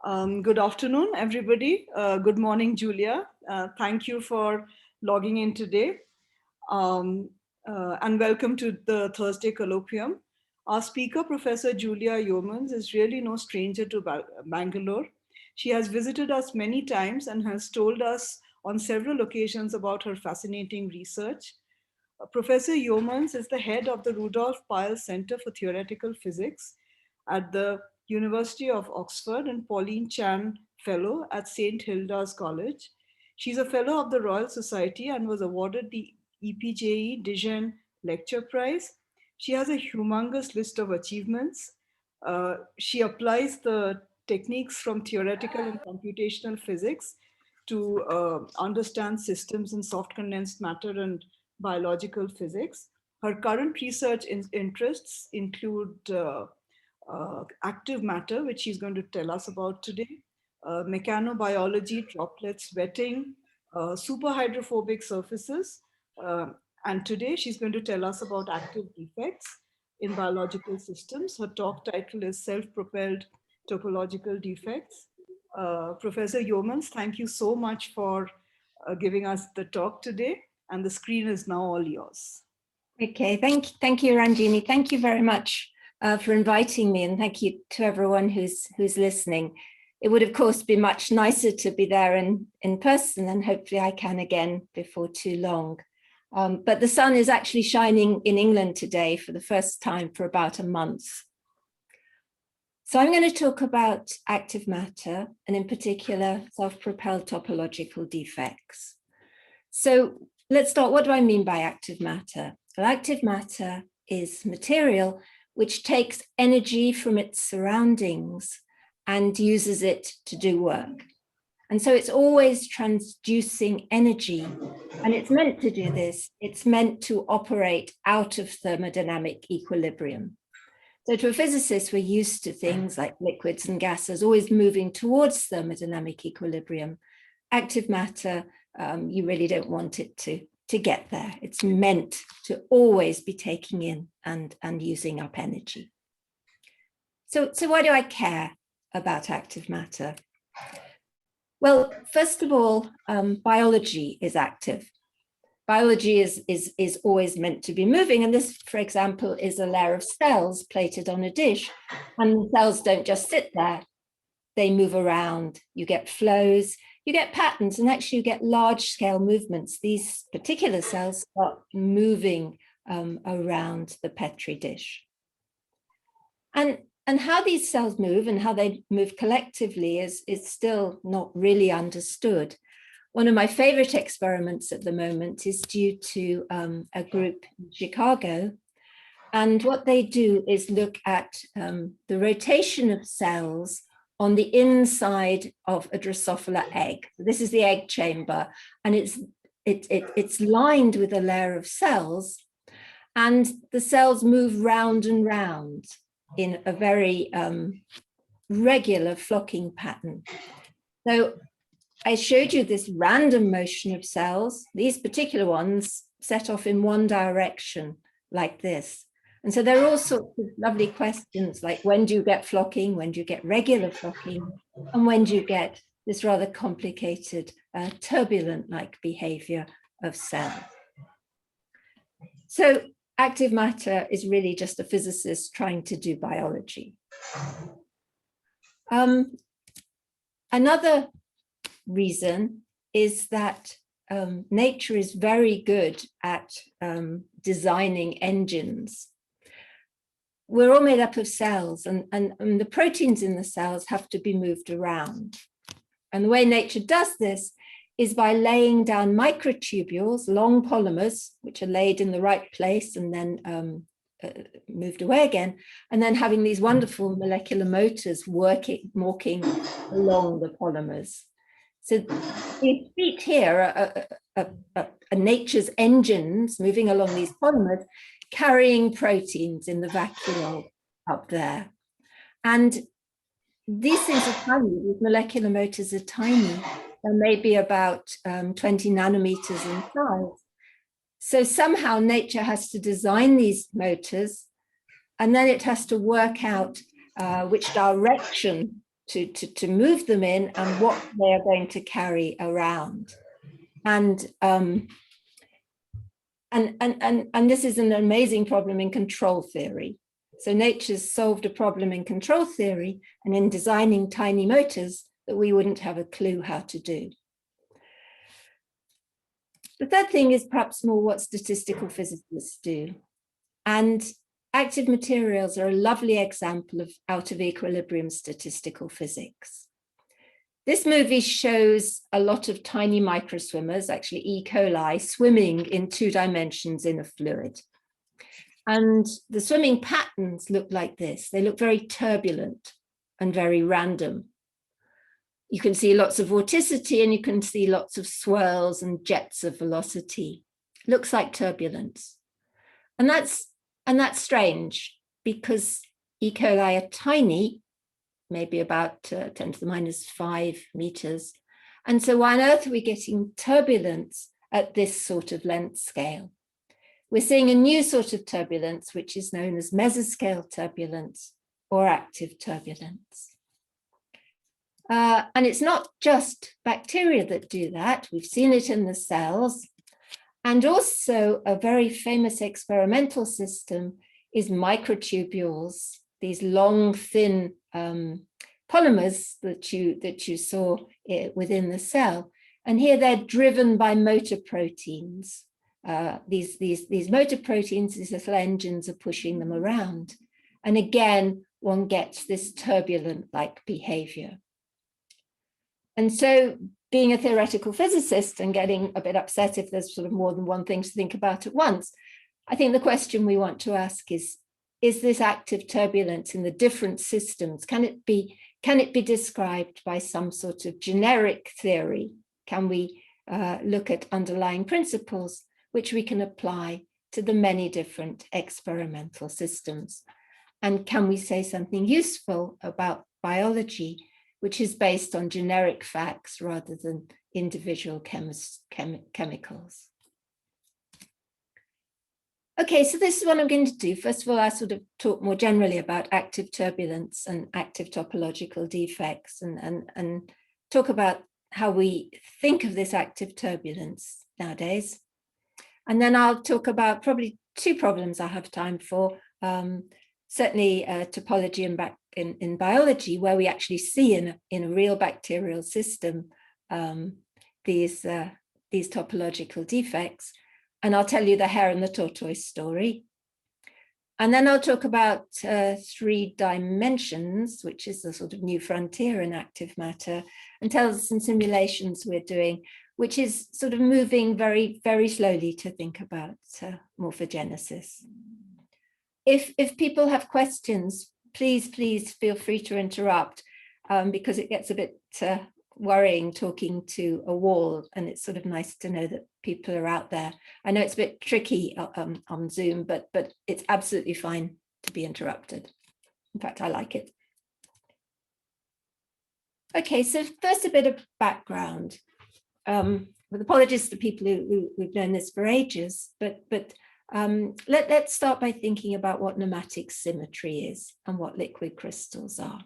Good afternoon, everybody. Good morning, Julia. Thank you for logging in today. And welcome to the Thursday colloquium. Our speaker, Professor Julia Yeomans, is really no stranger to Bangalore. She has visited us many times and has told us on several occasions about her fascinating research. Professor Yeomans is the head of the Rudolf Peierls Centre for Theoretical Physics at the University of Oxford and Pauline Chan Fellow at St. Hilda's College. She's a Fellow of the Royal Society and was awarded the EPJE Dijon Lecture Prize. She has a humongous list of achievements. She applies the techniques from theoretical and computational physics to understand systems in soft condensed matter and biological physics. Her current research interests include active matter, which she's going to tell us about today, mechanobiology, droplets, wetting, superhydrophobic surfaces, and today she's going to tell us about active defects in biological systems. Her talk title is Self-propelled Topological Defects. Professor Yeomans, thank you so much for giving us the talk today, and the screen is now all yours. Okay, thank you, Ranjini. Thank you very much for inviting me, and thank you to everyone who's listening. It would, of course, be much nicer to be there in person, and hopefully I can again before too long. But the sun is actually shining in England today for the first time for about a month. So I'm going to talk about active matter, and in particular, self-propelled topological defects. So let's start. What do I mean by active matter? Well, active matter is material which takes energy from its surroundings and uses it to do work. And so it's always transducing energy, and it's meant to do this. It's meant to operate out of thermodynamic equilibrium. So to a physicist, we're used to things like liquids and gases always moving towards thermodynamic equilibrium. Active matter, you really don't want it to get there. It's meant to always be taking in and using up energy. So why do I care about active matter? Well, first of all, biology is active. Biology is always meant to be moving. And this, for example, is a layer of cells plated on a dish. And the cells don't just sit there. They move around. You get flows, you get patterns, and actually you get large scale movements. These particular cells start moving around the Petri dish. And how these cells move and how they move collectively is still not really understood. One of my favorite experiments at the moment is due to a group in Chicago. And what they do is look at the rotation of cells on the inside of a Drosophila egg. This is the egg chamber, and it's lined with a layer of cells, and the cells move round and round in a very regular flocking pattern. So I showed you this random motion of cells. These particular ones set off in one direction like this. And so there are all sorts of lovely questions like, when do you get flocking? When do you get regular flocking? And when do you get this rather complicated turbulent-like behavior of cells? So active matter is really just a physicist trying to do biology. Another reason is that nature is very good at designing engines. We're all made up of cells, and the proteins in the cells have to be moved around. And the way nature does this is by laying down microtubules, long polymers, which are laid in the right place and then moved away again, and then having these wonderful molecular motors walking along the polymers. So these feet here are nature's engines moving along these polymers, carrying proteins in the vacuole up there. And these things are tiny, these molecular motors are tiny. They're maybe about 20 nanometers in size. So somehow nature has to design these motors, and then it has to work out which direction to move them in and what they are going to carry around. And this is an amazing problem in control theory. So nature's solved a problem in control theory and in designing tiny motors that we wouldn't have a clue how to do. The third thing is perhaps more what statistical physicists do. And active materials are a lovely example of out of equilibrium statistical physics. This movie shows a lot of tiny microswimmers, actually E. coli, swimming in 2 dimensions in a fluid. And the swimming patterns look like this. They look very turbulent and very random. You can see lots of vorticity and you can see lots of swirls and jets of velocity. Looks like turbulence. And that's strange because E. coli are tiny, maybe about 10 to the minus 5 meters. And so why on earth are we getting turbulence at this sort of length scale? We're seeing a new sort of turbulence, which is known as mesoscale turbulence or active turbulence. And it's not just bacteria that do that. We've seen it in the cells. And also a very famous experimental system is microtubules, these long, thin polymers that you saw within the cell. And here they're driven by motor proteins. These motor proteins, these little engines are pushing them around. And again, one gets this turbulent-like behavior. And so being a theoretical physicist and getting a bit upset if there's sort of more than one thing to think about at once, I think the question we want to ask is this active turbulence in the different systems, can it be described by some sort of generic theory? Can we look at underlying principles which we can apply to the many different experimental systems? And can we say something useful about biology, which is based on generic facts rather than individual chemicals? Okay, so this is what I'm going to do. First of all, I sort of talk more generally about active turbulence and active topological defects and talk about how we think of this active turbulence nowadays. And then I'll talk about probably 2 problems I have time for, certainly topology in biology, where we actually see in a real bacterial system these topological defects. And I'll tell you the hare and the tortoise story. And then I'll talk about 3 dimensions, which is the sort of new frontier in active matter, and tell us some simulations we're doing, which is sort of moving very, very slowly to think about morphogenesis. If people have questions, please feel free to interrupt, because it gets a bit worrying talking to a wall, and it's sort of nice to know that people are out there. I know it's a bit tricky on Zoom, but it's absolutely fine to be interrupted. In fact, I like it. Okay, so first a bit of background. With apologies to people who've known this for ages, but let's start by thinking about what nematic symmetry is and what liquid crystals are.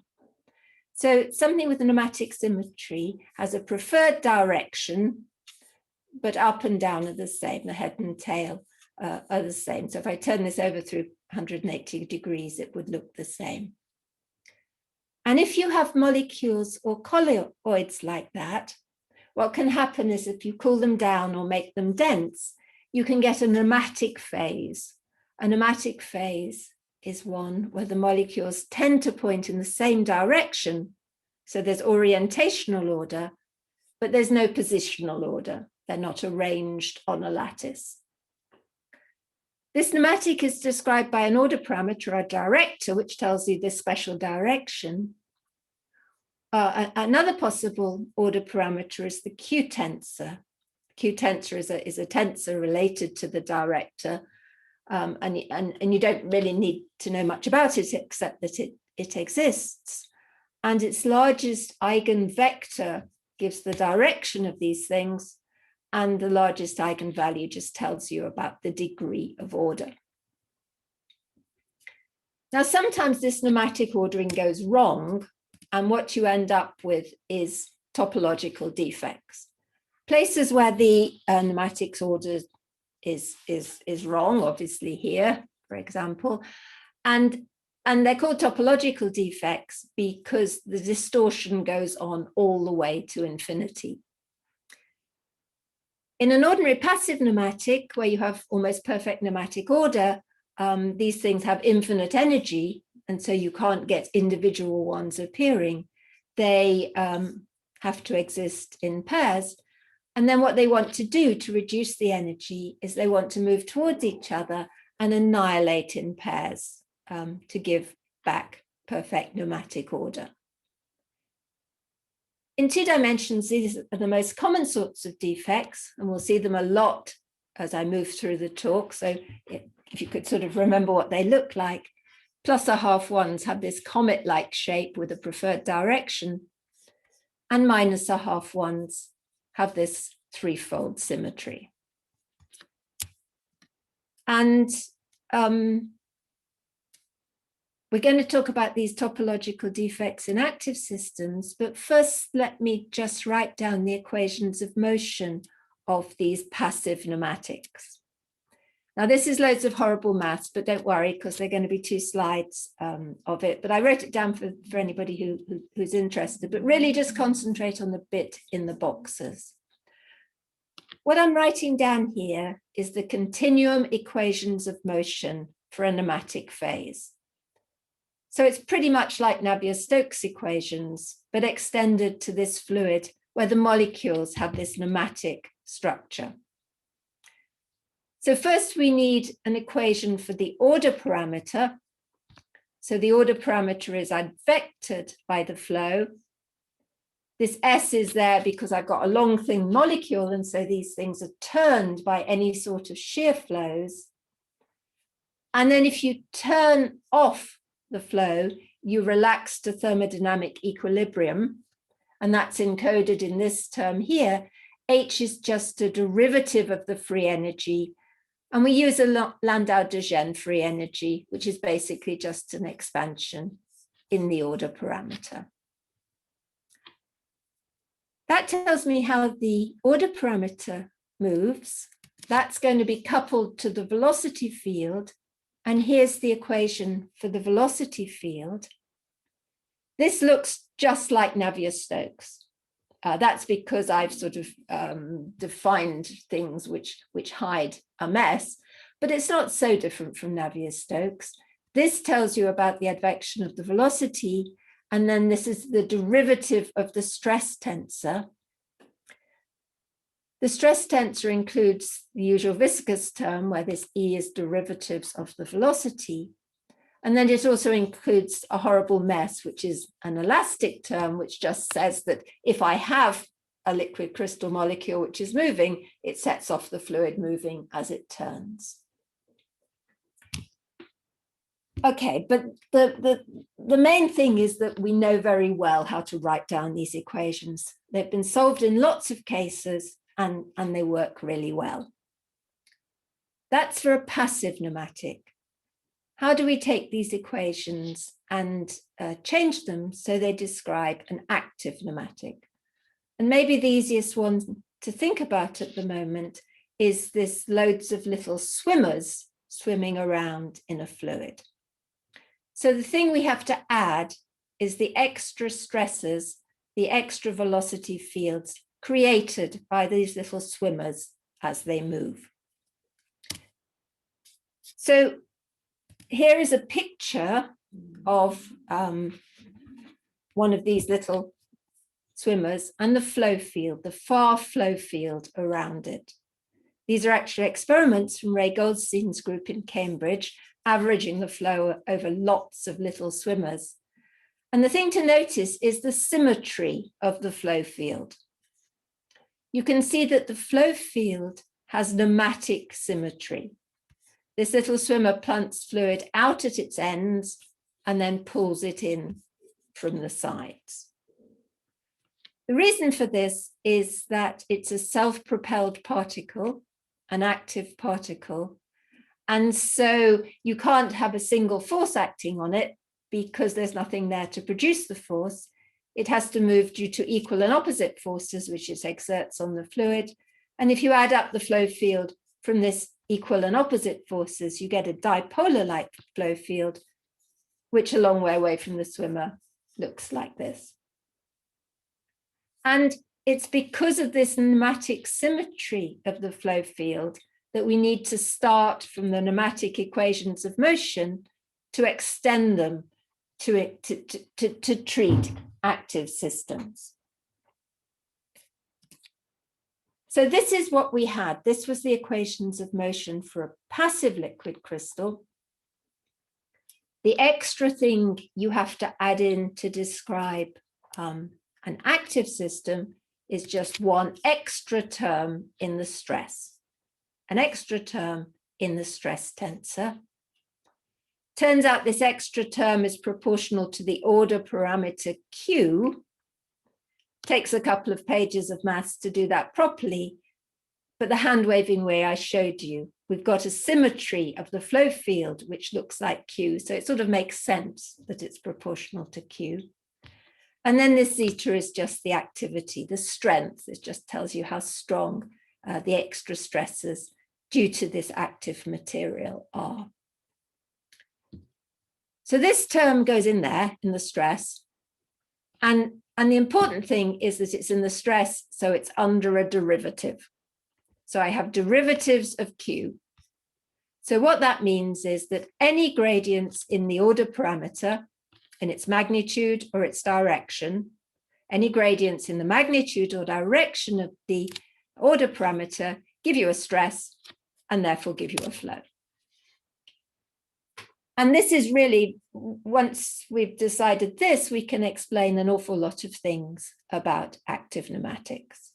So something with a nematic symmetry has a preferred direction, but up and down are the same, the head and tail are the same. So if I turn this over through 180 degrees, it would look the same. And if you have molecules or colloids like that, what can happen is if you cool them down or make them dense, you can get a nematic phase. A nematic phase is one where the molecules tend to point in the same direction. So there's orientational order, but there's no positional order. They're not arranged on a lattice. This nematic is described by an order parameter, a director, which tells you this special direction. Another possible order parameter is the Q tensor. Q tensor is a tensor related to the director. And you don't really need to know much about it except that it exists. And its largest eigenvector gives the direction of these things, and the largest eigenvalue just tells you about the degree of order. Now, sometimes this nematic ordering goes wrong, And what you end up with is topological defects. Places where the nematics order is wrong, obviously here, for example, and they're called topological defects because the distortion goes on all the way to infinity. In an ordinary passive nematic, where you have almost perfect nematic order, these things have infinite energy, and so you can't get individual ones appearing. They have to exist in pairs. And then what they want to do to reduce the energy is they want to move towards each other and annihilate in pairs to give back perfect nematic order. In 2 dimensions, these are the most common sorts of defects, and we'll see them a lot as I move through the talk. So if you could sort of remember what they look like, plus or half ones have this comet-like shape with a preferred direction, and minus or half ones have this threefold symmetry. And we're going to talk about these topological defects in active systems, but first let me just write down the equations of motion of these passive nematics. Now this is loads of horrible maths, but don't worry because they're going to be 2 slides of it, but I wrote it down for anybody who's interested, but really just concentrate on the bit in the boxes. What I'm writing down here is the continuum equations of motion for a nematic phase. So it's pretty much like Navier-Stokes equations, but extended to this fluid where the molecules have this nematic structure. So first we need an equation for the order parameter. So the order parameter is advectored by the flow. This S is there because I've got a long thin molecule, and so these things are turned by any sort of shear flows. And then if you turn off the flow, you relax to thermodynamic equilibrium, and that's encoded in this term here. H is just a derivative of the free energy, and we use a Landau-de Gennes free energy, which is basically just an expansion in the order parameter. That tells me how the order parameter moves. That's going to be coupled to the velocity field. And here's the equation for the velocity field. This looks just like Navier-Stokes. That's because I've sort of defined things which hide a mess, but it's not so different from Navier-Stokes. This tells you about the advection of the velocity, and then this is the derivative of the stress tensor. The stress tensor includes the usual viscous term where this E is derivatives of the velocity. And then it also includes a horrible mess, which is an elastic term, which just says that if I have a liquid crystal molecule which is moving, it sets off the fluid moving as it turns. Okay, but the main thing is that we know very well how to write down these equations. They've been solved in lots of cases, and they work really well. That's for a passive nematic. How do we take these equations and change them so they describe an active nematic? And maybe the easiest one to think about at the moment is this loads of little swimmers swimming around in a fluid. So the thing we have to add is the extra stresses, the extra velocity fields created by these little swimmers as they move. So here is a picture of one of these little swimmers and the flow field, the far flow field around it. These are actually experiments from Ray Goldstein's group in Cambridge, averaging the flow over lots of little swimmers. And the thing to notice is the symmetry of the flow field. You can see that the flow field has nematic symmetry. This little swimmer plunks fluid out at its ends and then pulls it in from the sides. The reason for this is that it's a self-propelled particle, an active particle, and so you can't have a single force acting on it because there's nothing there to produce the force. it has to move due to equal and opposite forces, which it exerts on the fluid. And if you add up the flow field from this equal and opposite forces, you get a dipolar-like flow field, which a long way away from the swimmer looks like this. And it's because of this nematic symmetry of the flow field that we need to start from the nematic equations of motion to extend them to treat active systems. So this is what we had. This was the equations of motion for a passive liquid crystal. The extra thing you have to add in to describe an active system is just one extra term in the stress, an extra term in the stress tensor. Turns out this extra term is proportional to the order parameter Q. Takes a couple of pages of maths to do that properly, but the hand-waving way I showed you, we've got a symmetry of the flow field, which looks like Q, so it sort of makes sense that it's proportional to Q. And then this zeta is just the activity, the strength. It just tells you how strong the extra stresses due to this active material are. So this term goes in there in the stress. And the important thing is that it's in the stress, so it's under a derivative. So I have derivatives of Q. So what that means is that any gradients in the order parameter, in its magnitude or its direction, any gradients in the magnitude or direction of the order parameter give you a stress and therefore give you a flow. And this is really, once we've decided this, we can explain an awful lot of things about active pneumatics.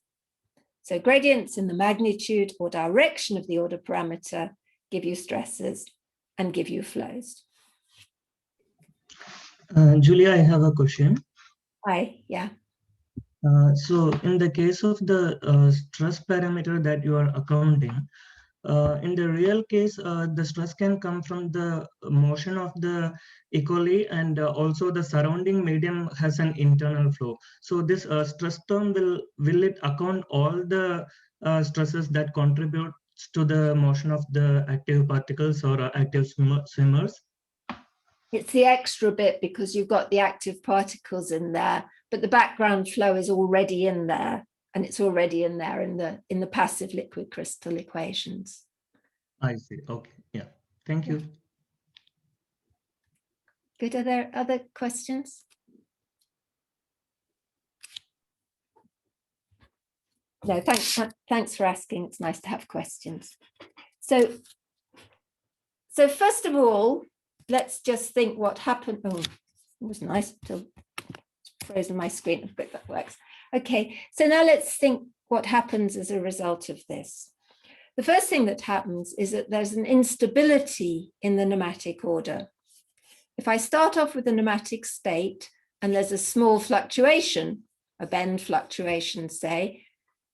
So gradients in the magnitude or direction of the order parameter give you stresses and give you flows. Julia, I have a question. Hi, yeah. So in the case of the stress parameter that you are accounting, in the real case, the stress can come from the motion of the ecoli, and also the surrounding medium has an internal flow. So this stress term will it account all the stresses that contribute to the motion of the active particles or active swimmers? It's the extra bit because you've got the active particles in there, but the background flow is already in there. And it's already in there in the passive liquid crystal equations. I see. Okay. Yeah. Thank you. Good. Are there other questions? No, thanks for asking. It's nice to have questions. So first of all, let's just think what happened. Oh, it was nice to frozen my screen. I hope that works. Okay, so now let's think what happens as a result of this. The first thing that happens is that there's an instability in the nematic order. If I start off with a nematic state and there's a small fluctuation, a bend fluctuation, say,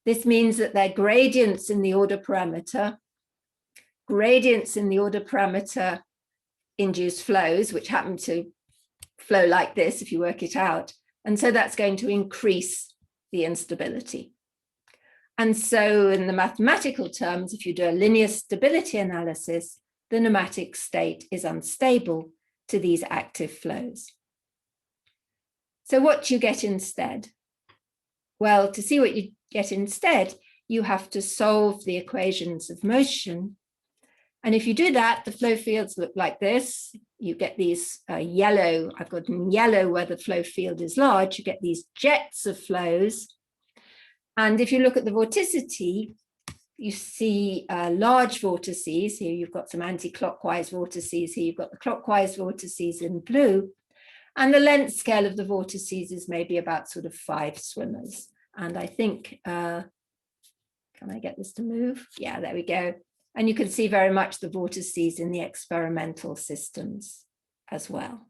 this means that there are gradients in the order parameter. Gradients in the order parameter induce flows, which happen to flow like this if you work it out. And so that's going to increase the instability. And so in the mathematical terms, if you do a linear stability analysis, the nematic state is unstable to these active flows. So what do you get instead? Well, to see what you get instead, you have to solve the equations of motion. And if you do that, the flow fields look like this. You get these yellow, I've got in yellow where the flow field is large, you get these jets of flows. And if you look at the vorticity, you see large vortices. Here you've got some anti-clockwise vortices. Here you've got the clockwise vortices in blue. And the length scale of the vortices is maybe about sort of 5 swimmers. And I think, can I get this to move? Yeah, there we go. And you can see very much the vortices in the experimental systems as well.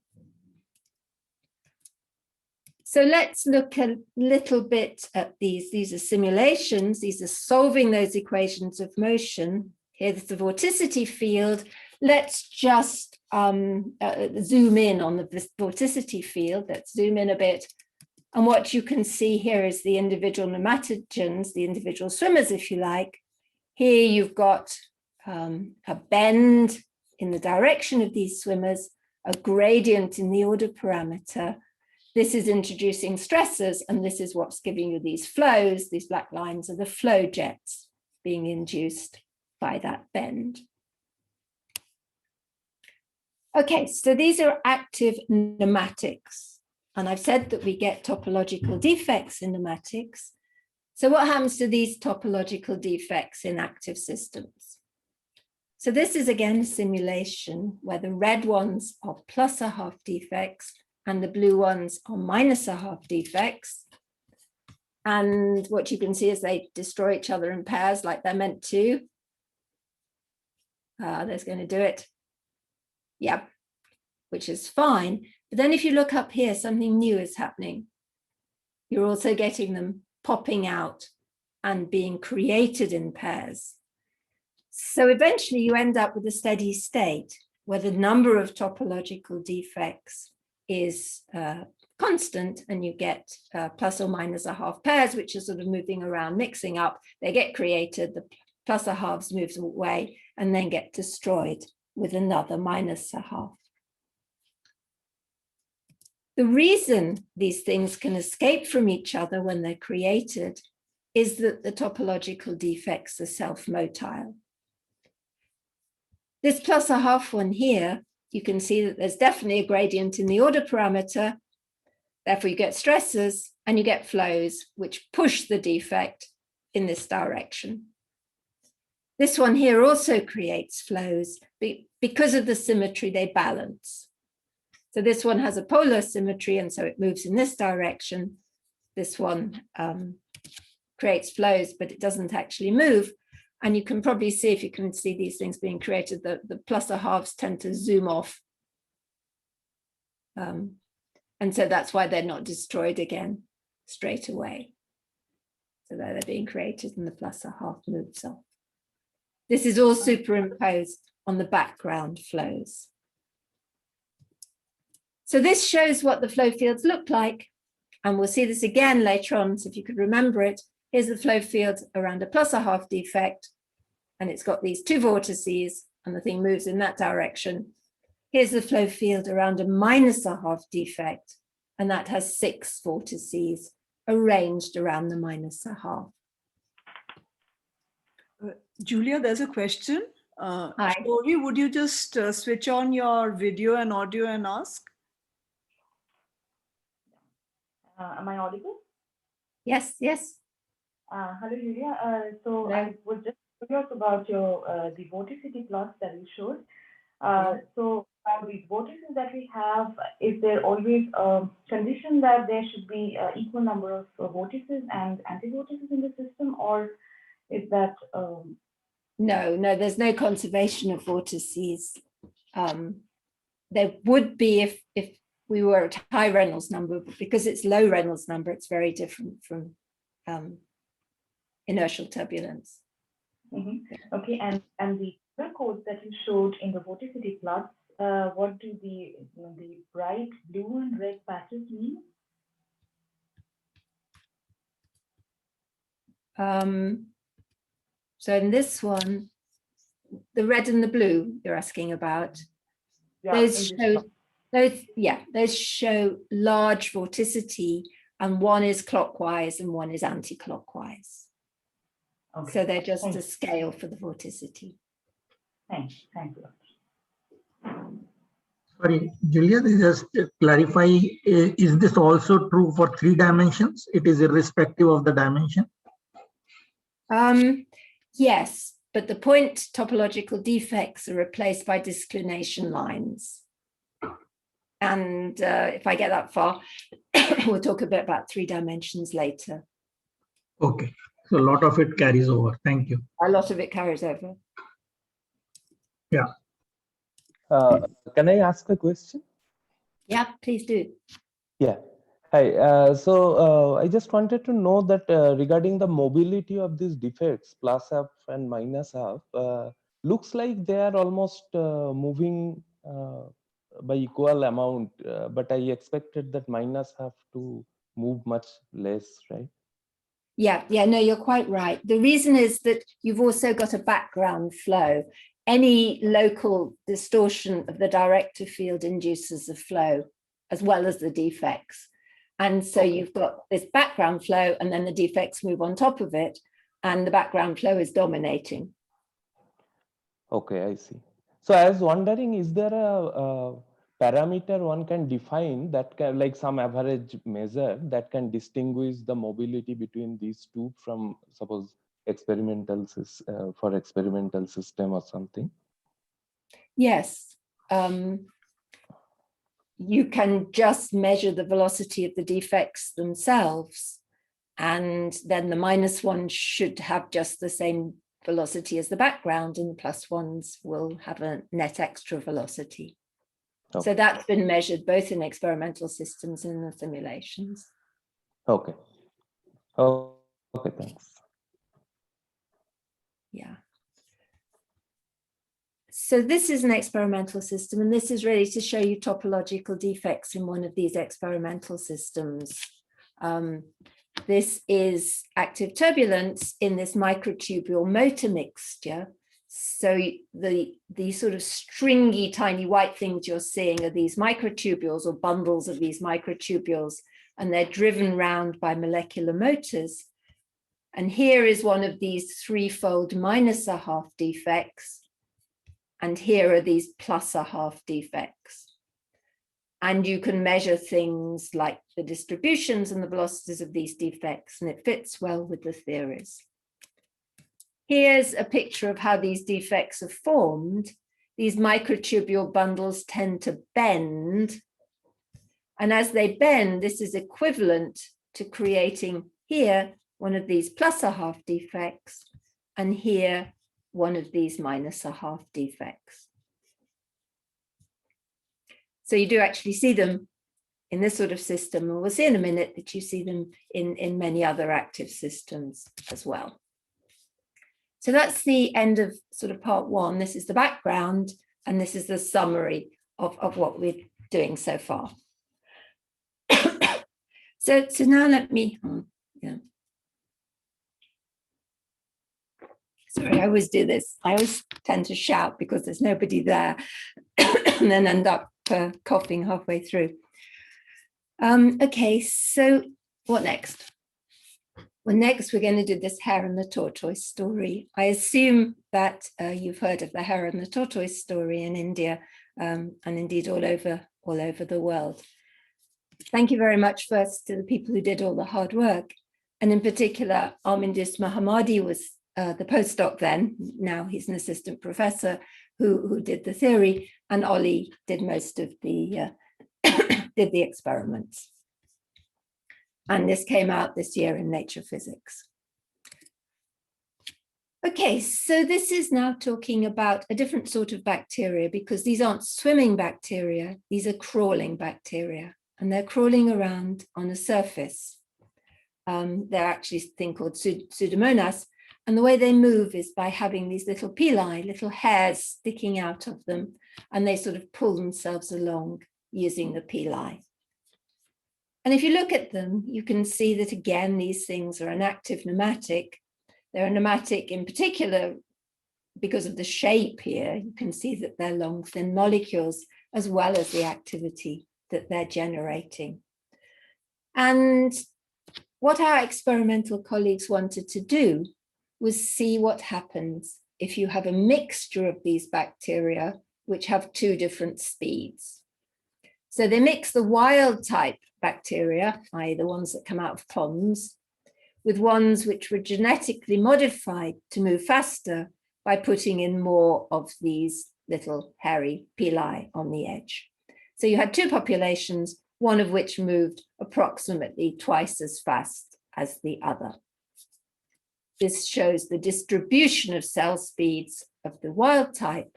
So let's look a little bit at these. These are simulations. These are solving those equations of motion. Here's the vorticity field. Let's just zoom in on the vorticity field. Let's zoom in a bit And what you can see here is the individual nematogens, the individual swimmers, if you like. Here you've got a bend in the direction of these swimmers, a gradient in the order parameter. This is introducing stresses, and this is what's giving you these flows. These black lines are the flow jets being induced by that bend. Okay, so these are active nematics. And I've said that we get topological defects in nematics. So what happens to these topological defects in active systems? So this is again a simulation where the red ones are +1/2 defects and the blue ones are -1/2 defects. And what you can see is they destroy each other in pairs like they're meant to. That's going to do it. Yep, which is fine. But then if you look up here, something new is happening. You're also getting them popping out and being created in pairs. So eventually you end up with a steady state where the number of topological defects is constant, and you get plus or minus a half pairs, which are sort of moving around, mixing up. They get created, the plus a halves moves away, and then get destroyed with another minus a half. The reason these things can escape from each other when they're created is that the topological defects are self-motile. This plus a half one here, you can see that there's definitely a gradient in the order parameter. Therefore, you get stresses and you get flows which push the defect in this direction. This one here also creates flows. Because of the symmetry, they balance. So this one has a polar symmetry, and so it moves in this direction. This one creates flows, but it doesn't actually move. And you can probably see, if you can see these things being created, the plus a halves tend to zoom off. And so that's why they're not destroyed again straight away. So they're being created and the plus a half moves off. This is all superimposed on the background flows. So this shows what the flow fields look like. And we'll see this again later on. So if you could remember it, here's the flow field around a plus a half defect. And it's got these two vortices and the thing moves in that direction. Here's the flow field around a minus a half defect. And that has 6 vortices arranged around the minus a half. Julia, there's a question. Hi. Tori, would you just switch on your video and audio and ask? Am I audible? Yes, yes. Hello, Julia. So Hello. I was just curious about your the vorticity plots that you showed. So the vortices that we have, is there always a condition that there should be equal number of vortices and anti-vortices in the system, or is that? No, there's no conservation of vortices. There would be if we were at high Reynolds number, but because it's low Reynolds number, it's very different from inertial turbulence. Okay, and the color codes that you showed in the vorticity plots, what do the bright blue and red patches mean? So in this one, the red and the blue you're asking about, Yeah, those show large vorticity, and one is clockwise and one is anti-clockwise. Okay. So they're just a scale for the vorticity. Thank you. Sorry, Julia, just clarify, is this also true for 3 dimensions? It is irrespective of the dimension? Yes, but the point topological defects are replaced by disclination lines. And if I get that far, we'll talk a bit about 3 dimensions later. Okay, so a lot of it carries over. Thank you. A lot of it carries over. Yeah. Can I ask a question? Yeah, please do. Yeah. Hi. So I just wanted to know that regarding the mobility of these defects, plus half and minus half, looks like they are almost moving by equal amount, but I expected that minus half to move much less, right? Yeah, no, you're quite right. The reason is that you've also got a background flow. Any local distortion of the director field induces a flow, as well as the defects. And so you've got this background flow, and then the defects move on top of it, and the background flow is dominating. Okay, I see. So I was wondering, is there a parameter one can define that can, like some average measure that can distinguish the mobility between these two from, suppose, for experimental system or something? Yes. You can just measure the velocity of the defects themselves, and then the -1 should have just the same velocity as the background, and the +1s will have a net extra velocity. Okay. So that's been measured both in experimental systems and in the simulations. Okay. Okay, thanks. Yeah. So this is an experimental system, and this is really to show you topological defects in one of these experimental systems. This is active turbulence in this microtubule motor mixture. So the sort of stringy tiny white things you're seeing are these microtubules or bundles of these microtubules, and they're driven round by molecular motors. And here is one of these threefold -1/2 defects. And here are these +1/2 defects. And you can measure things like the distributions and the velocities of these defects, and it fits well with the theories. Here's a picture of how these defects are formed. These microtubule bundles tend to bend. And as they bend, this is equivalent to creating here one of these +1/2 defects, and here one of these -1/2 defects. So you do actually see them in this sort of system, and we'll see in a minute that you see them in many other active systems as well. So that's the end of sort of part 1. This is the background, and this is the summary of what we're doing so far. So now let me, Sorry, I always do this. I always tend to shout because there's nobody there and then end up coughing halfway through. Okay, so what next? Well, next we're going to do this Hare and the Tortoise story. I assume that you've heard of the Hare and the Tortoise story in India, and indeed all over the world. Thank you very much first to the people who did all the hard work. And in particular, Armindus Mahamadi was the postdoc then, now he's an assistant professor who did the theory, and Ollie did most of the did the experiments. And this came out this year in Nature Physics. Okay, so this is now talking about a different sort of bacteria, because these aren't swimming bacteria, these are crawling bacteria, and they're crawling around on a surface. They're actually a thing called Pseudomonas, and the way they move is by having these little pili, little hairs sticking out of them, and they sort of pull themselves along using the pili. And if you look at them, you can see that again, these things are an active nematic. They're a nematic in particular because of the shape here. You can see that they're long, thin molecules, as well as the activity that they're generating. And what our experimental colleagues wanted to do was see what happens if you have a mixture of these bacteria which have 2 different speeds. So they mix the wild type bacteria, i.e. the ones that come out of ponds, with ones which were genetically modified to move faster by putting in more of these little hairy pili on the edge. So you had 2 populations, one of which moved approximately twice as fast as the other. This shows the distribution of cell speeds of the wild type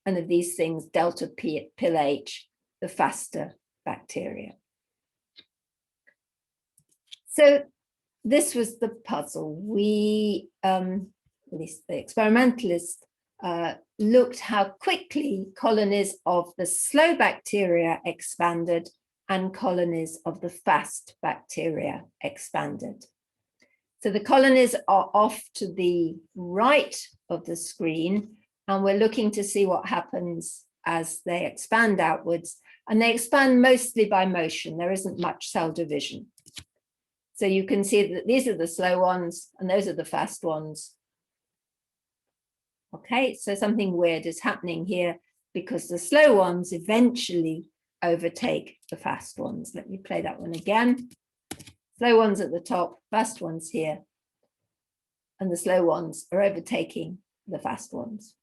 and of these things, delta PLH, the faster bacteria. So this was the puzzle. We, at least the experimentalists, looked how quickly colonies of the slow bacteria expanded and colonies of the fast bacteria expanded. So the colonies are off to the right of the screen, and we're looking to see what happens as they expand outwards. And they expand mostly by motion. There isn't much cell division. So you can see that these are the slow ones and those are the fast ones. Okay, so something weird is happening here because the slow ones eventually overtake the fast ones. Let me play that one again. Slow ones at the top, fast ones here. And the slow ones are overtaking the fast ones.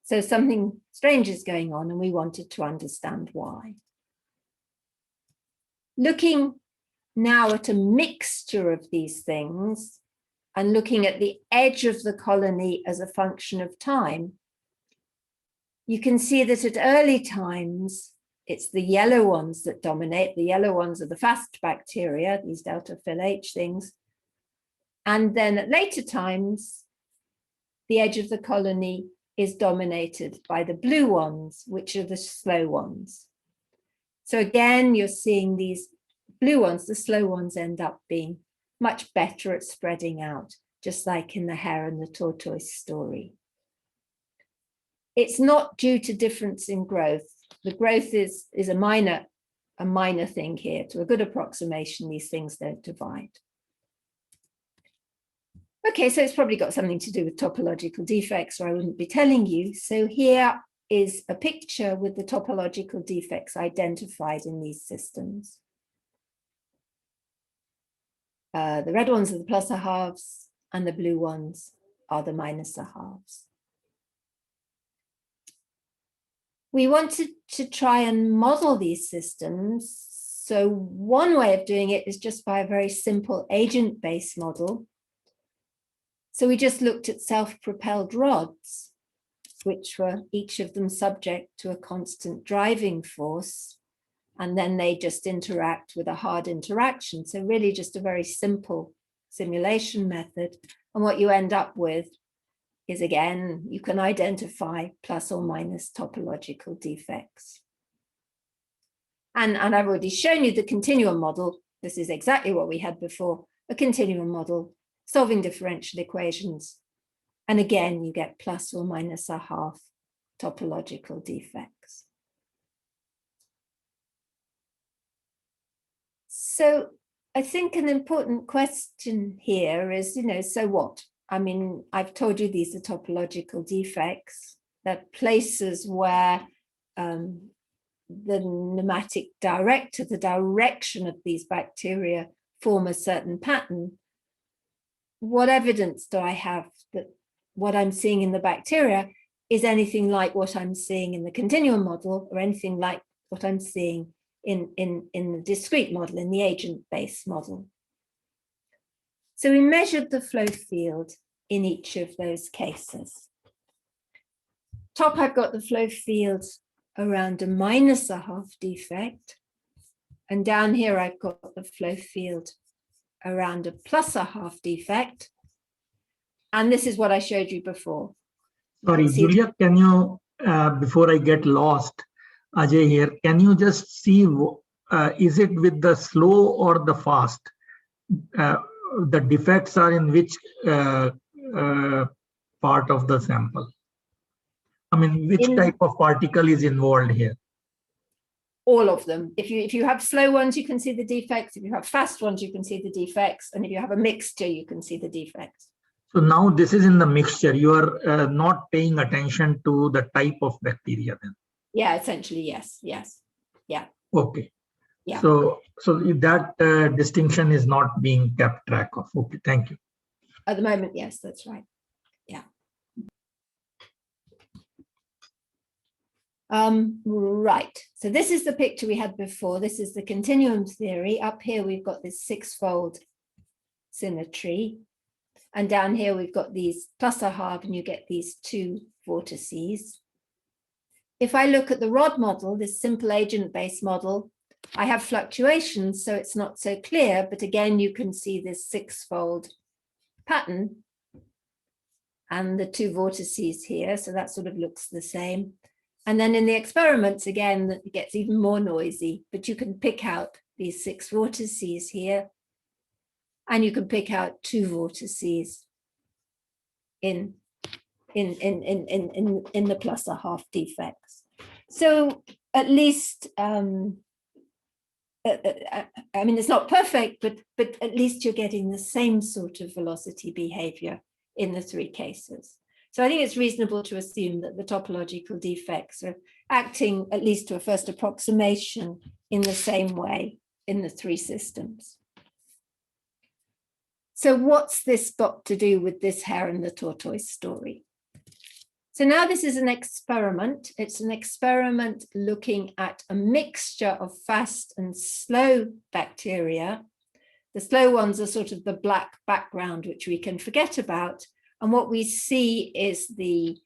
So something strange is going on and we wanted to understand why. Looking now at a mixture of these things and looking at the edge of the colony as a function of time, you can see that at early times, it's the yellow ones that dominate. The yellow ones are the fast bacteria, these delta Phil H things. And then at later times, the edge of the colony is dominated by the blue ones, which are the slow ones. So again, you're seeing these blue ones, the slow ones end up being much better at spreading out, just like in the Hare and the Tortoise story. It's not due to difference in growth. The growth is a minor thing here. To a good approximation, these things don't divide. Okay, so it's probably got something to do with topological defects, or I wouldn't be telling you. So here is a picture with the topological defects identified in these systems. The red ones are the plus a halves, and the blue ones are the minus a halves. We wanted to try and model these systems. So one way of doing it is just by a very simple agent-based model. So we just looked at self-propelled rods, which were each of them subject to a constant driving force, and then they just interact with a hard interaction. So really just a very simple simulation method. And what you end up with is, again, you can identify plus or minus topological defects. And I've already shown you the continuum model. This is exactly what we had before, a continuum model, solving differential equations. And again, you get plus or minus a half topological defects. So I think an important question here is, so what? I mean, I've told you these are topological defects. They're places where the nematic director, the direction of these bacteria form a certain pattern. What evidence do I have that what I'm seeing in the bacteria is anything like what I'm seeing in the continuum model, or anything like what I'm seeing in the discrete model, in the agent-based model? So we measured the flow field in each of those cases. Top, I've got the flow field around a minus a half defect. And down here, I've got the flow field around a plus a half defect. And this is what I showed you before. Sorry, Julia, can you, before I get lost, Ajay here, can you just see, is it with the slow or the fast? The defects are in which part of the sample? I mean, which type of particle is involved here? All of them. If you have slow ones, you can see the defects. If you have fast ones, you can see the defects. And if you have a mixture, you can see the defects. So now this is in the mixture. You are not paying attention to the type of bacteria then? Yeah, essentially, yes. Yeah. Okay. Yeah. So that distinction is not being kept track of. Okay, thank you. At the moment, yes, that's right. Yeah. Right. So this is the picture we had before. This is the continuum theory. Up here, we've got this six-fold symmetry. And down here, we've got these plus a half, and you get these two vortices. If I look at the rod model, this simple agent-based model, I have fluctuations, so it's not so clear. But again, you can see this six-fold pattern and the two vortices here. So that sort of looks the same. And then in the experiments, again, it gets even more noisy, but you can pick out these 6 vortices here, and you can pick out 2 vortices in the plus a half defects. So at least, I mean, it's not perfect, but at least you're getting the same sort of velocity behavior in the 3 cases. So I think it's reasonable to assume that the topological defects are acting, at least to a first approximation, in the same way in the 3 systems. So what's this got to do with this Hare and the Tortoise story? So now this is an experiment. It's an experiment looking at a mixture of fast and slow bacteria. The slow ones are sort of the black background, which we can forget about. And what we see is the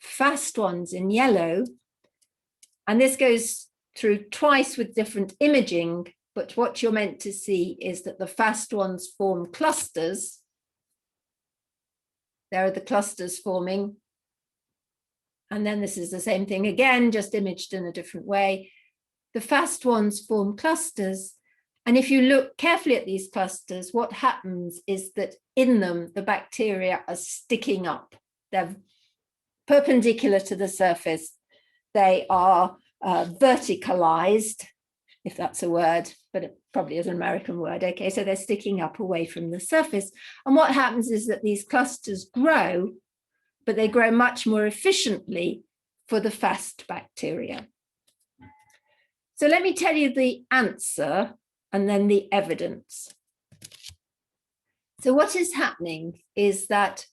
fast ones in yellow. And this goes through twice with different imaging, but what you're meant to see is that the fast ones form clusters. There are the clusters forming. And then this is the same thing again, just imaged in a different way. The fast ones form clusters. And if you look carefully at these clusters, what happens is that in them, the bacteria are sticking up. They're perpendicular to the surface. They are verticalized, if that's a word, but it probably is an American word. Okay, so they're sticking up away from the surface. And what happens is that these clusters grow, but they grow much more efficiently for the fast bacteria. So let me tell you the answer and then the evidence. So what is happening is that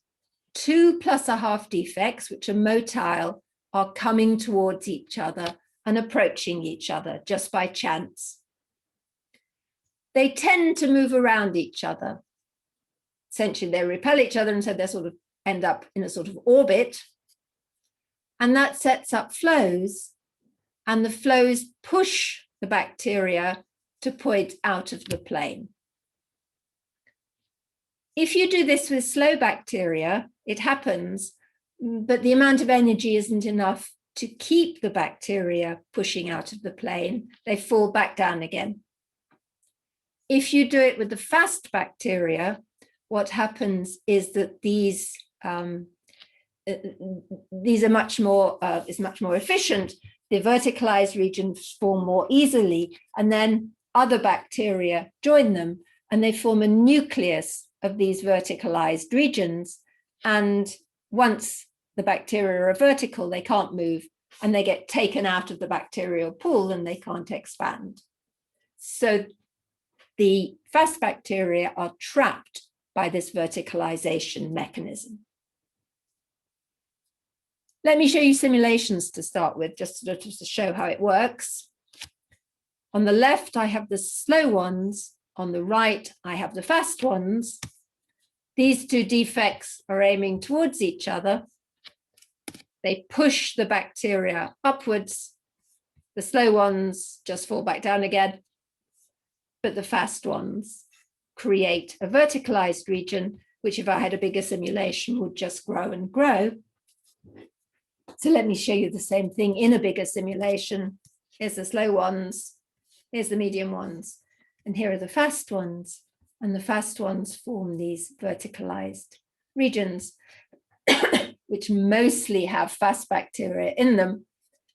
2 plus a half defects, which are motile, are coming towards each other and approaching each other just by chance. They tend to move around each other. Essentially, they repel each other, and so they sort of end up in a sort of orbit. And that sets up flows, and the flows push the bacteria to point out of the plane. If you do this with slow bacteria, it happens, but the amount of energy isn't enough to keep the bacteria pushing out of the plane. They fall back down again. If you do it with the fast bacteria, what happens is that these are much more efficient. The verticalized regions form more easily, and then other bacteria join them, and they form a nucleus of these verticalized regions. And once the bacteria are vertical, they can't move, and they get taken out of the bacterial pool and they can't expand. So the fast bacteria are trapped by this verticalization mechanism. Let me show you simulations to start with, just to show how it works. On the left, I have the slow ones. On the right, I have the fast ones. These 2 defects are aiming towards each other. They push the bacteria upwards. The slow ones just fall back down again, but the fast ones create a verticalized region, which if I had a bigger simulation would just grow and grow. So let me show you the same thing in a bigger simulation. Here's the slow ones, here's the medium ones, and here are the fast ones. And the fast ones form these verticalized regions, which mostly have fast bacteria in them.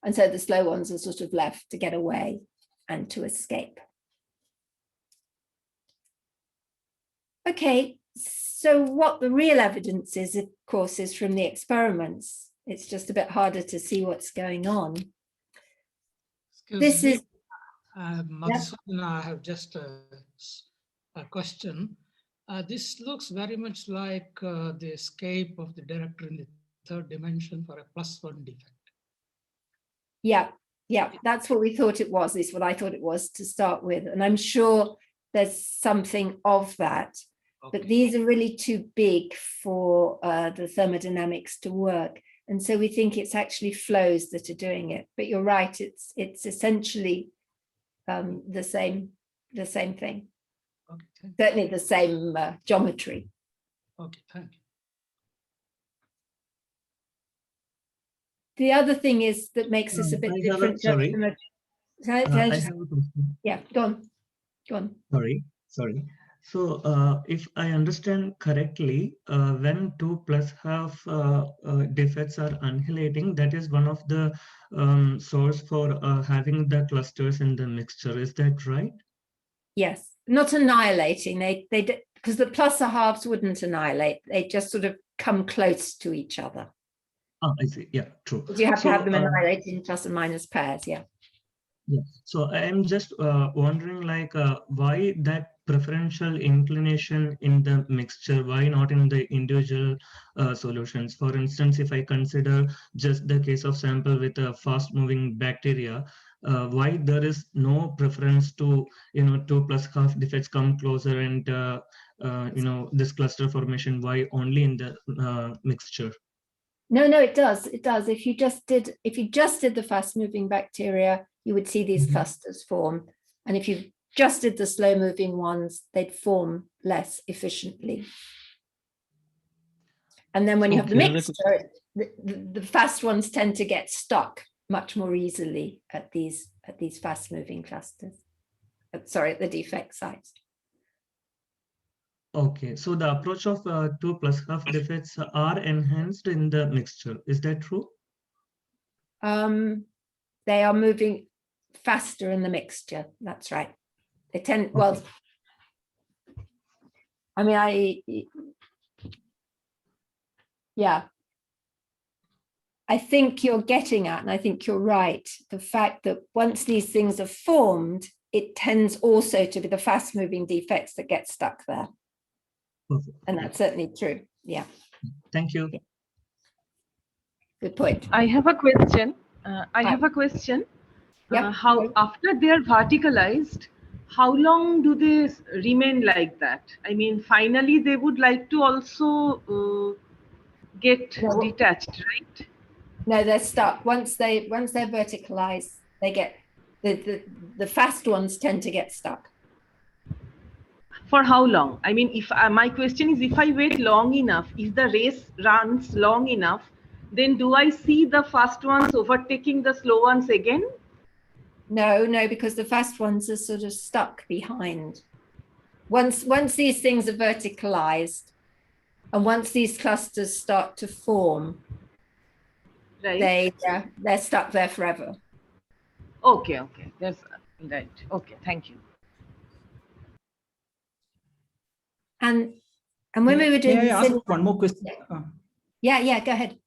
And so the slow ones are sort of left to get away and to escape. Okay, so what the real evidence is, of course, is from the experiments. It's just a bit harder to see what's going on. Excuse me. Madhusudana, I have just a question. This looks very much like the escape of the director in the 3rd dimension for a +1 defect. Yeah, that's what we thought it was. This is what I thought it was to start with. And I'm sure there's something of that. Okay. But these are really too big for the thermodynamics to work. And so we think it's actually flows that are doing it. But you're right, it's essentially the same thing. Okay, certainly the same geometry. Okay, thank you. the other thing is that makes this a bit different. Sorry. I have a question. Yeah, go on. Go on. Sorry. So if I understand correctly, when 2 plus half defects are annihilating, that is one of the source for having the clusters in the mixture. Is that right? Yes, not annihilating. They because the plus or halves wouldn't annihilate. They just sort of come close to each other. Oh, I see. Yeah, true. You have to have them annihilating plus and minus pairs. Yeah. Yeah. So I am just wondering, like, why that preferential inclination in the mixture? Why not in the individual solutions? For instance, if I consider just the case of sample with a fast-moving bacteria, why there is no preference to 2 plus half defects come closer and this cluster formation? Why only in the mixture? No, it does. It does. If you just did the fast-moving bacteria, you would see these clusters form. And if you just did the slow-moving ones, they'd form less efficiently. And then when you have the mixture, the fast ones tend to get stuck much more easily at these fast-moving clusters. Sorry, at the defect sites. Okay, so the approach of 2 plus half defects are enhanced in the mixture. Is that true? They are moving faster in the mixture. That's right. They tend, Okay. well, I mean, yeah. I think you're getting at, and I think you're right, the fact that once these things are formed, it tends also to be the fast-moving defects that get stuck there. Perfect. And that's certainly true. Yeah. Thank you. Yeah. Good point. I have a question. Yeah. How after they are verticalized, how long do they remain like that? I mean, finally, they would like to also get detached, right? No, they're stuck. Once they're verticalized, they get the fast ones tend to get stuck. For how long? I mean, if my question is, if I wait long enough, if the race runs long enough, then do I see the fast ones overtaking the slow ones again? No, because the fast ones are sort of stuck behind. Once these things are verticalized, and once these clusters start to form, right, they're stuck there forever. Okay, that's right. Okay, thank you. And when we were doing, may I ask one more question? Yeah, go ahead.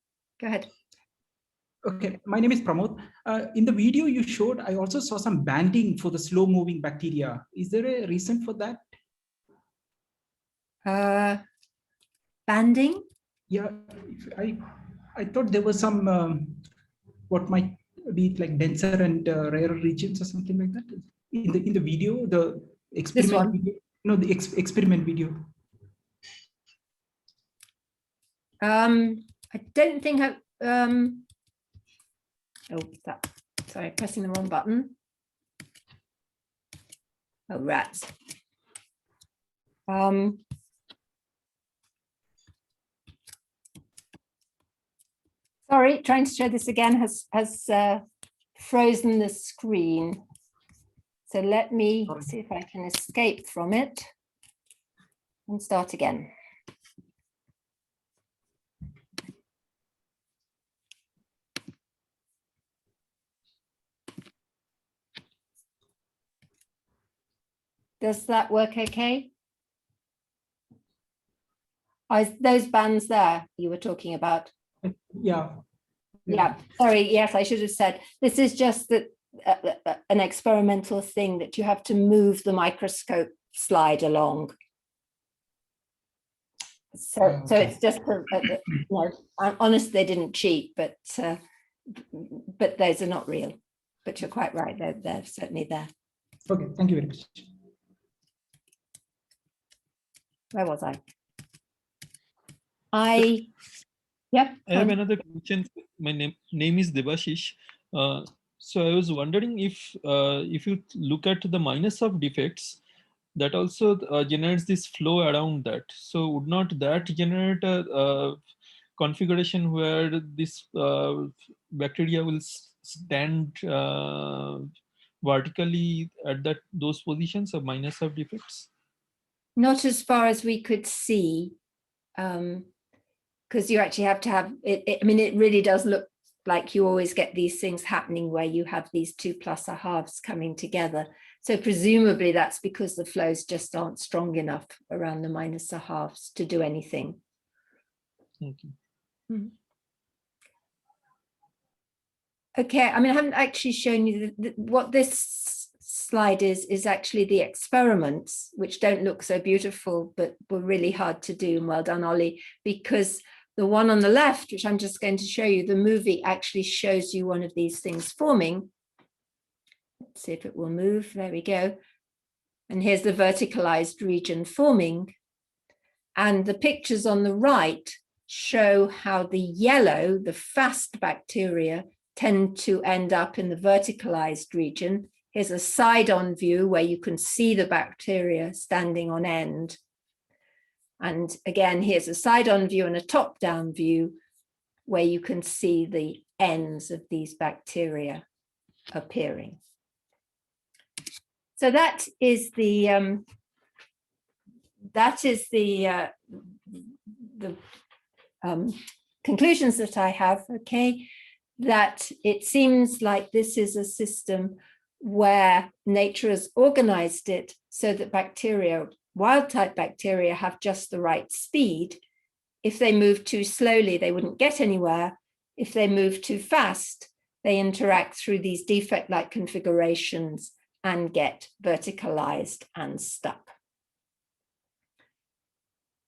Okay, my name is Pramod. In the video you showed, I also saw some banding for the slow-moving bacteria. Is there a reason for that? Banding? Yeah, I thought there was some what might be like denser and rarer regions or something like that. In the video, the experiment video. No, the experiment video. I don't think sorry, pressing the wrong button. Oh, rats. Sorry, trying to show this again has frozen the screen. So let me see if I can escape from it and start again. Does that work okay? Those bands there you were talking about? Yeah. Yeah, sorry, yes, I should have said, this is just that an experimental thing that you have to move the microscope slide along. So it's just, honestly, they didn't cheat, but those are not real. But you're quite right, they're certainly there. Okay, thank you very much. Where was I? I have another question. My name is Devashish. So I was wondering if you look at the minus of defects, that also generates this flow around that. So would not that generate a configuration where this bacteria will stand vertically at those positions of minus of defects? Not as far as we could see, because you actually have to have it. I mean, it really does look like you always get these things happening where you have these 2 plus a halves coming together. So presumably that's because the flows just aren't strong enough around the minus a halves to do anything. Thank you. Okay, I mean, I haven't actually shown you what this slide is actually the experiments, which don't look so beautiful, but were really hard to do. And well done, Ollie, because the one on the left, which I'm just going to show you, the movie actually shows you one of these things forming. Let's see if it will move. There we go. And here's the verticalized region forming. And the pictures on the right show how the yellow, the fast bacteria, tend to end up in the verticalized region. Here's a side-on view where you can see the bacteria standing on end. And again, here's a side-on view and a top-down view where you can see the ends of these bacteria appearing. So that is the conclusions that I have. Okay, that it seems like this is a system where nature has organized it so that bacteria, wild-type bacteria, have just the right speed. If they move too slowly, they wouldn't get anywhere. If they move too fast, they interact through these defect-like configurations and get verticalized and stuck.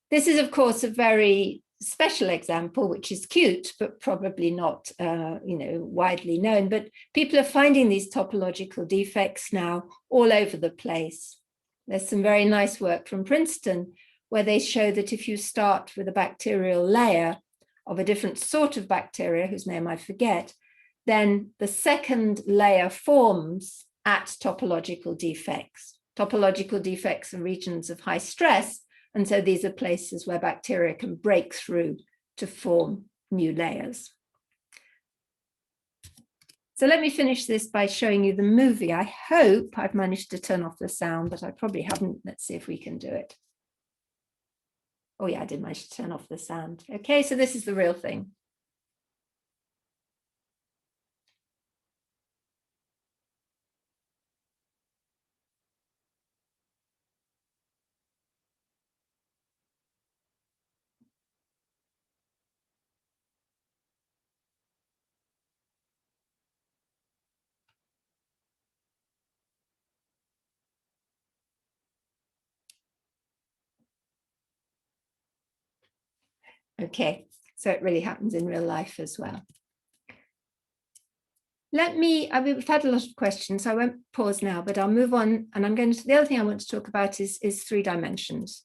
This is, of course, a very special example, which is cute, but probably not widely known. But people are finding these topological defects now all over the place. There's some very nice work from Princeton where they show that if you start with a bacterial layer of a different sort of bacteria, whose name I forget, then the second layer forms at topological defects. Topological defects are regions of high stress, and so these are places where bacteria can break through to form new layers. So let me finish this by showing you the movie. I hope I've managed to turn off the sound, but I probably haven't. Let's see if we can do it. Oh yeah, I did manage to turn off the sound. Okay, so this is the real thing. Okay, so it really happens in real life as well. We've had a lot of questions, so I won't pause now, but I'll move on. And the other thing I want to talk about is 3 dimensions.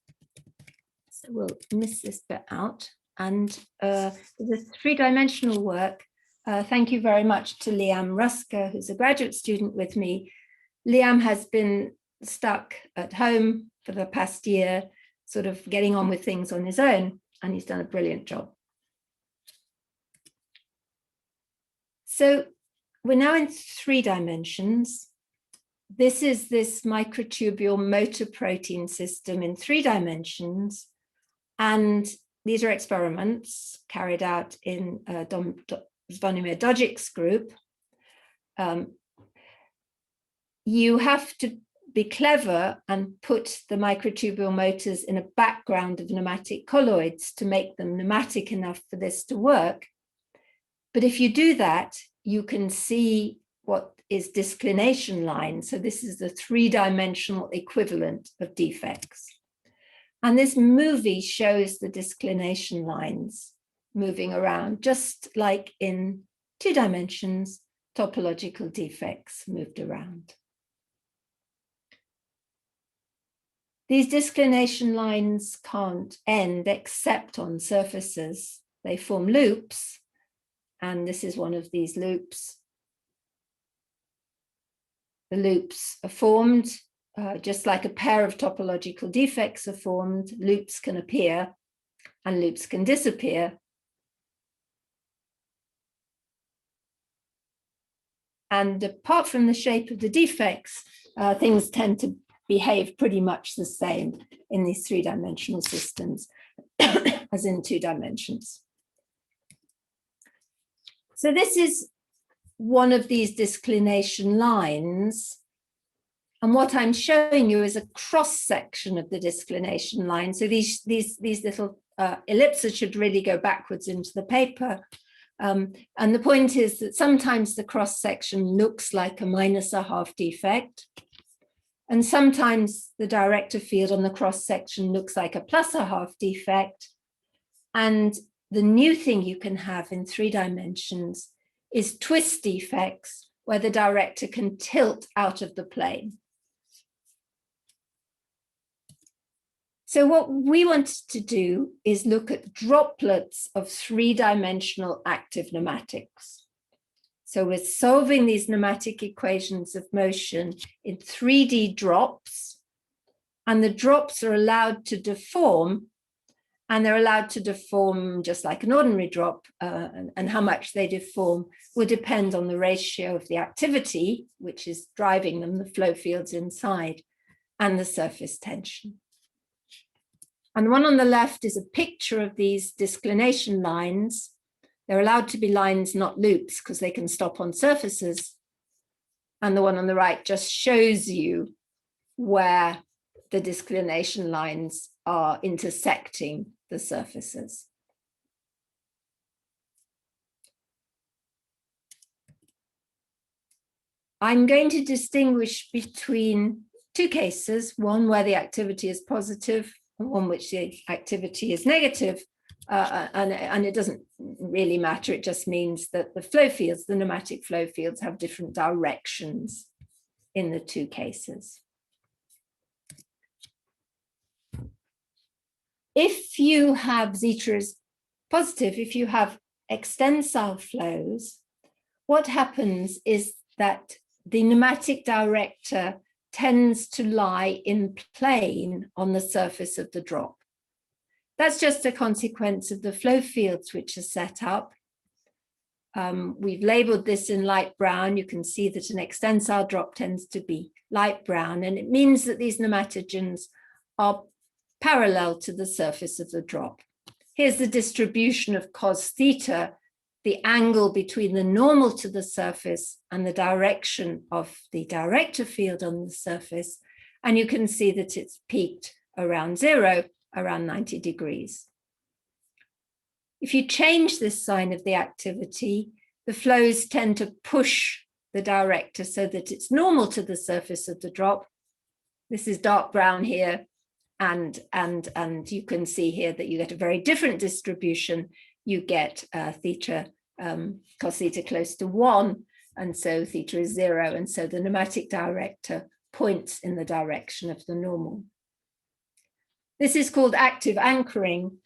So we'll miss this bit out. And the 3-dimensional work, thank you very much to Liam Rusker, who's a graduate student with me. Liam has been stuck at home for the past year, sort of getting on with things on his own, and he's done a brilliant job. So we're now in 3 dimensions. This is this microtubule motor protein system in 3 dimensions. And these are experiments carried out in Zvonimir Dodik's group. You have to be clever and put the microtubule motors in a background of nematic colloids to make them nematic enough for this to work. But if you do that, you can see what is disclination lines. So this is the 3-dimensional equivalent of defects. And this movie shows the disclination lines moving around, just like in 2 dimensions, topological defects moved around. These disclination lines can't end except on surfaces. They form loops, and this is one of these loops. The loops are formed just like a pair of topological defects are formed. Loops can appear and loops can disappear. And apart from the shape of the defects, things tend to behave pretty much the same in these three-dimensional systems as in 2 dimensions. So this is one of these disclination lines. And what I'm showing you is a cross-section of the disclination line. So these little ellipses should really go backwards into the paper. And the point is that sometimes the cross-section looks like a -1/2 defect. And sometimes the director field on the cross-section looks like a +1/2 defect. And the new thing you can have in 3 dimensions is twist defects, where the director can tilt out of the plane. So what we wanted to do is look at droplets of 3-dimensional active nematics. So we're solving these nematic equations of motion in 3D drops, and the drops are allowed to deform, and they're allowed to deform just like an ordinary drop, and how much they deform will depend on the ratio of the activity, which is driving them, the flow fields inside, and the surface tension. And the one on the left is a picture of these disclination lines. They're allowed to be lines, not loops, because they can stop on surfaces. And the one on the right just shows you where the disclination lines are intersecting the surfaces. I'm going to distinguish between 2 cases, one where the activity is positive, and one which the activity is negative. And it doesn't really matter. It just means that the flow fields, the nematic flow fields, have different directions in the 2 cases. If you have zeta is positive, if you have extensile flows, what happens is that the nematic director tends to lie in plane on the surface of the drop. That's just a consequence of the flow fields which are set up. We've labeled this in light brown. You can see that an extensile drop tends to be light brown, and it means that these nematogens are parallel to the surface of the drop. Here's the distribution of cos theta, the angle between the normal to the surface and the direction of the director field on the surface. And you can see that it's peaked around 0, around 90 degrees. If you change this sign of the activity, the flows tend to push the director so that it's normal to the surface of the drop. This is dark brown here, and you can see here that you get a very different distribution. You get theta, cos theta close to 1, and so theta is 0, and so the nematic director points in the direction of the normal. This is called active anchoring,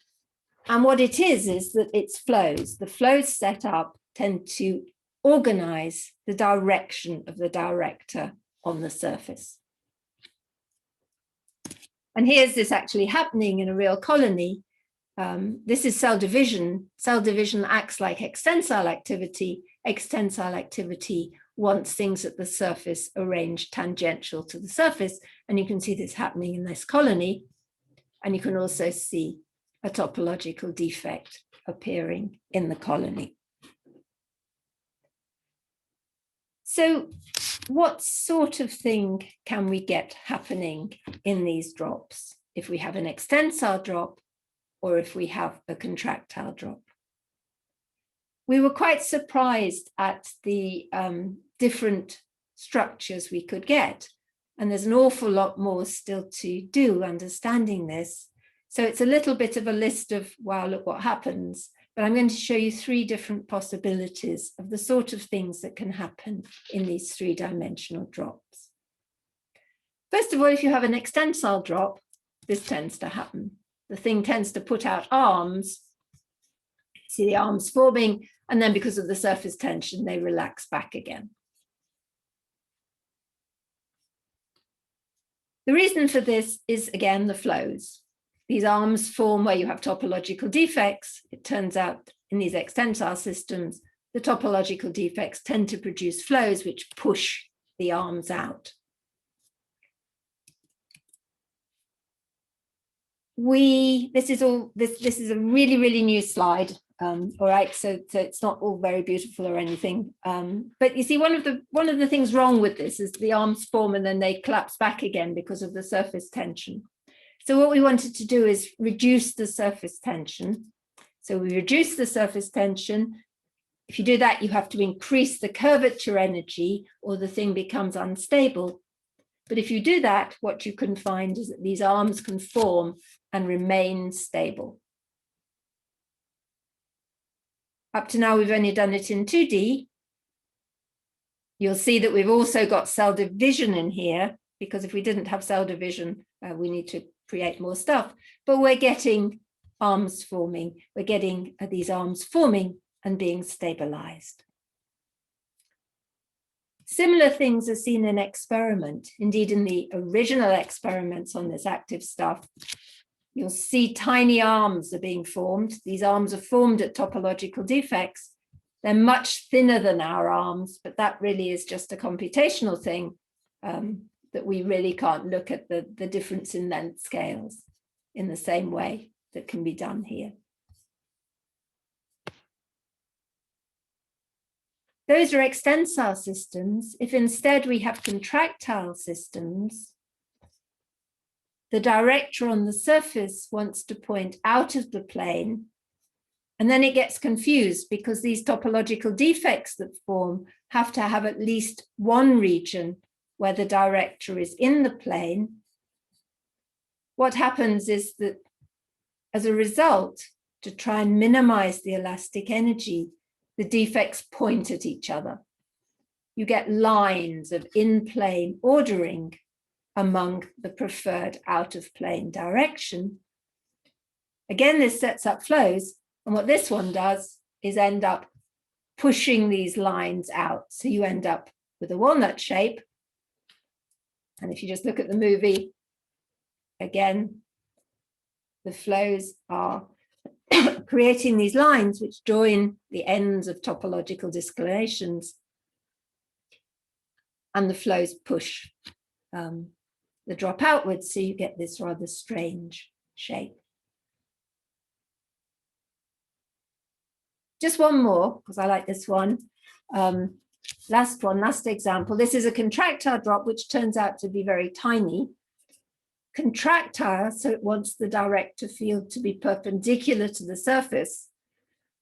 and what it is that it's flows. The flows set up tend to organize the direction of the director on the surface. And here's this actually happening in a real colony. This is cell division. Cell division acts like extensile activity. Extensile activity wants things at the surface arranged tangential to the surface. And you can see this happening in this colony. And you can also see a topological defect appearing in the colony. So what sort of thing can we get happening in these drops if we have an extensile drop or if we have a contractile drop? We were quite surprised at the different structures we could get. And there's an awful lot more still to do understanding this. So it's a little bit of a list of, wow, look what happens. But I'm going to show you 3 different possibilities of the sort of things that can happen in these 3-dimensional drops. First of all, if you have an extensile drop, this tends to happen. The thing tends to put out arms. See the arms forming, and then because of the surface tension, they relax back again. The reason for this is, again, the flows. These arms form where you have topological defects. It turns out in these extensile systems, the topological defects tend to produce flows which push the arms out. This is a really new slide. All right, so it's not all very beautiful or anything, but you see, one of the things wrong with this is the arms form and then they collapse back again because of the surface tension. So what we wanted to do is reduce the surface tension. So we reduce the surface tension. If you do that, you have to increase the curvature energy or the thing becomes unstable. But if you do that, what you can find is that these arms can form and remain stable. Up to now, we've only done it in 2D. You'll see that we've also got cell division in here, because if we didn't have cell division, we need to create more stuff. But we're getting arms forming. We're getting these arms forming and being stabilized. Similar things are seen in experiment. Indeed, in the original experiments on this active stuff, you'll see tiny arms are being formed. These arms are formed at topological defects. They're much thinner than our arms, but that really is just a computational thing that we really can't look at the difference in length scales in the same way that can be done here. Those are extensile systems. If instead we have contractile systems, the director on the surface wants to point out of the plane, and then it gets confused because these topological defects that form have to have at least one region where the director is in the plane. What happens is that as a result, to try and minimize the elastic energy, the defects point at each other. You get lines of in-plane ordering among the preferred out-of-plane direction. Again, this sets up flows, and what this one does is end up pushing these lines out. So you end up with a walnut shape. And if you just look at the movie, again, the flows are creating these lines which join the ends of topological disclinations, and the flows push the drop outwards, so you get this rather strange shape. Just one more, because I like this one. Last example. This is a contractile drop, which turns out to be very tiny. Contractile, so it wants the director field to be perpendicular to the surface.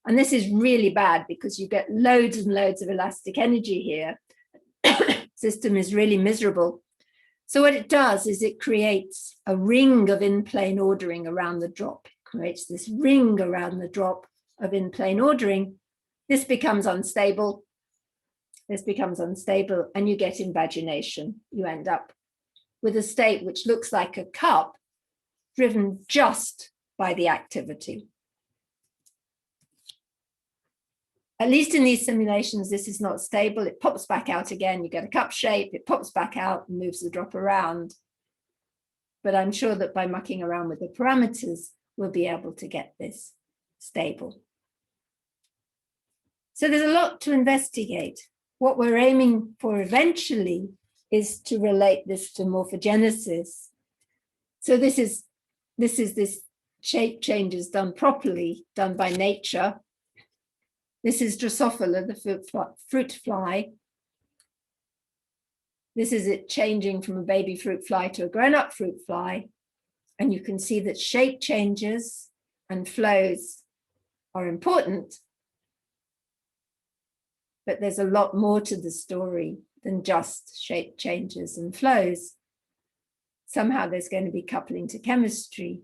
And this is really bad because you get loads and loads of elastic energy here. System is really miserable. So what it does is it creates a ring of in-plane ordering around the drop. It creates this ring around the drop of in-plane ordering. This becomes unstable. This becomes unstable, and you get invagination. You end up with a state which looks like a cup driven just by the activity. At least in these simulations, this is not stable. It pops back out again. You get a cup shape, it pops back out and moves the drop around. But I'm sure that by mucking around with the parameters, we'll be able to get this stable. So there's a lot to investigate. What we're aiming for eventually is to relate this to morphogenesis. So this is this shape changes done properly, done by nature. This is Drosophila, the fruit fly. This is it changing from a baby fruit fly to a grown-up fruit fly. And you can see that shape changes and flows are important. But there's a lot more to the story than just shape changes and flows. Somehow there's going to be coupling to chemistry,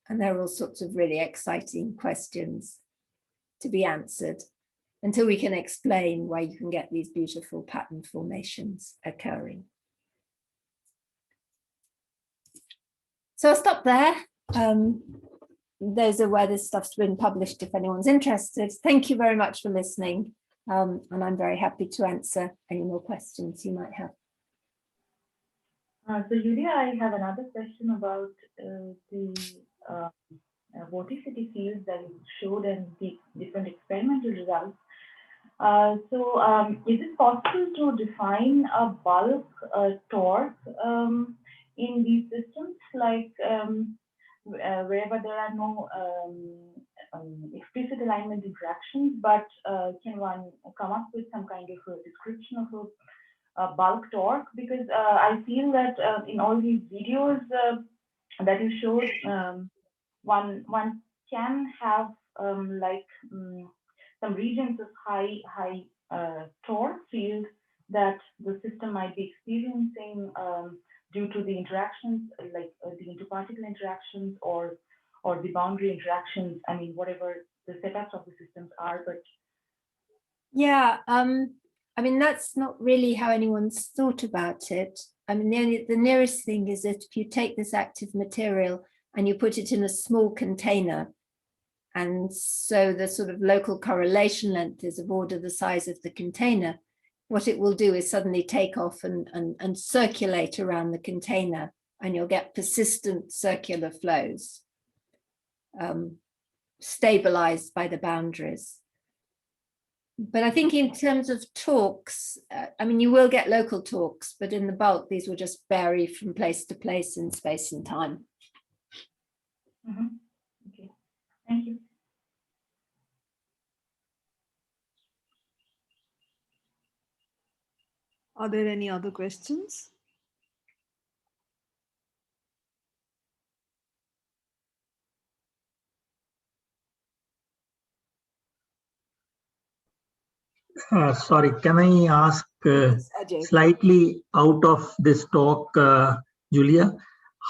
and there are all sorts of really exciting questions to be answered until we can explain why you can get these beautiful pattern formations occurring. So I'll stop there. Those are where this stuff's been published if anyone's interested. Thank you very much for listening. And I'm very happy to answer any more questions you might have. So Julia, I have another question about the vorticity fields that you showed and the different experimental results. Is it possible to define a bulk torque in these systems, like wherever there are no explicit alignment interactions, but can one come up with some kind of a description of a bulk torque? Because I feel that in all these videos that you showed, one can have some regions of high torque field that the system might be experiencing due to the interactions, like the interparticle interactions or the boundary interactions. I mean, whatever the setups of the systems are, but yeah, I mean, that's not really how anyone's thought about it. I mean, the nearest thing is that if you take this active material and you put it in a small container, and so the sort of local correlation length is of order the size of the container, what it will do is suddenly take off and circulate around the container, and you'll get persistent circular flows stabilized by the boundaries. But I think in terms of torques, I mean, you will get local torques, but in the bulk, these will just vary from place to place in space and time. Okay, thank you. Are there any other questions? Sorry, can I ask slightly out of this talk, Julia,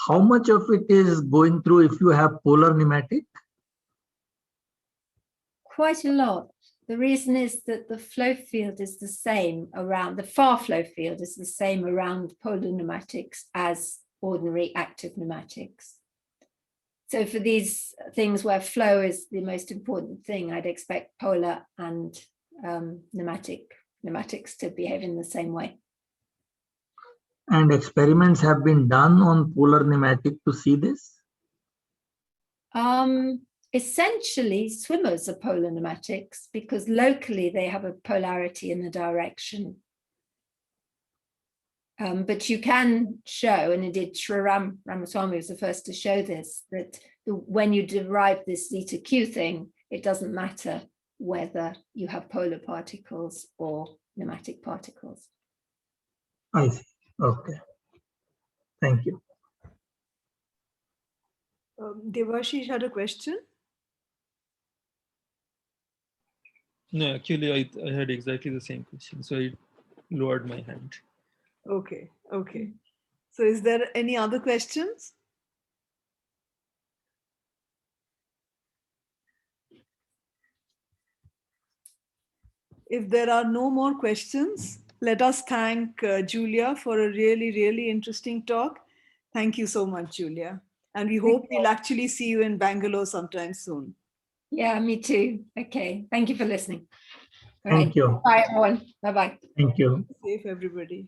how much of it is going through if you have polar nematic? Quite a lot. The reason is that the flow field is the same around, the far flow field is the same around polar pneumatics as ordinary active pneumatics. So for these things where flow is the most important thing, I'd expect polar and pneumatics to behave in the same way. And experiments have been done on polar pneumatic to see this? Essentially, swimmers are polar pneumatics because locally they have a polarity in the direction. But you can show, and indeed Shriram Ramaswamy was the first to show this, that when you derive this zeta q thing, it doesn't matter whether you have polar particles or pneumatic particles. I see. Okay. Thank you. Devashish had a question. No, actually, I had exactly the same question, so I lowered my hand. Okay, okay. So is there any other questions? If there are no more questions, let us thank Julia for a really, really interesting talk. Thank you so much, Julia. And we hope we'll actually see you in Bangalore sometime soon. Yeah, me too. Okay, thank you for listening. Thank you. Bye, everyone. Bye-bye. Thank you. Safe, everybody.